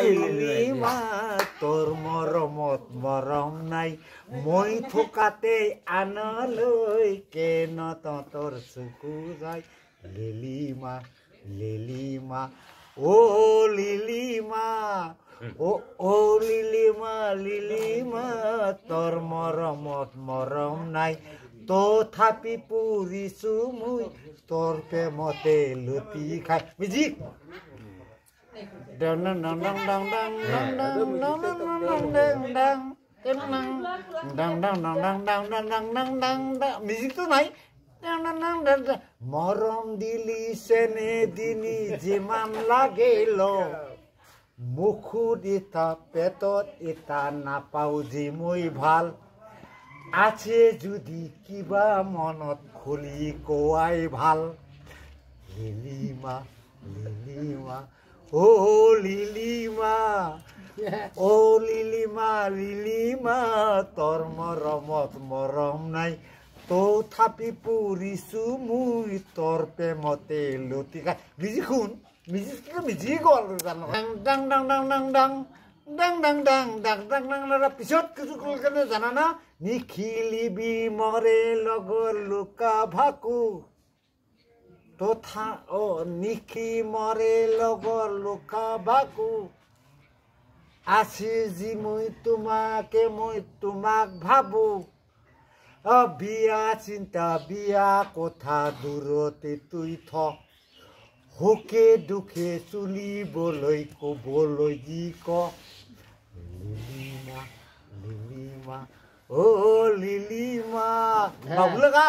লিলিমা তোৰ মৰমত মৰম নাই মই থকাতে আনলৈ কেন তঁতৰ চকু যায় লিলিমা লিলিমা অ লিলিমা অ লিলিমা লিলিমা তোৰ মৰমত মৰম নাই তথাপি পুৰিছো মই তোৰ প্ৰেমতে লুটি খাই music dang dang dang dang dang dang dang dang dang dang dang dang dang dang music tu naik dang dang dang dang morom dili sene dini jiman lage lo mukhut ita petot ita napau jimoi bhal আছে যদি কিবা মনত খুলি কোৱাই ভাল লিলিমা লিলিমা ও লিলিমা ও লিলিমা লিলিমা তোৰ মৰমত মৰম নাই তথাপি পুৰিছো মই তোৰ প্ৰেমতে লুটি খাই মিউজিক শুন মিউজিক গ'ল জানো ডাং ডাং ডাং ডাং ডাং ডাং ডাং ডাং ডাং ডাং ডাং ডাং পিছত কিছু কাৰণে জানা না নিখিলিবি মৰে লগৰ লুকা ভাকু তথা নিখি মৰে লগৰ লুকা ভাকু আছে যি মই তোমাক ভাবো বিয়া চিন্তা বিয়া কথা দূৰতে তুই থ হোকে দুখে চুলিবলৈ কবলৈ যি ক লিলিমা লিলিমা ও লিলিমা বাবুলে গা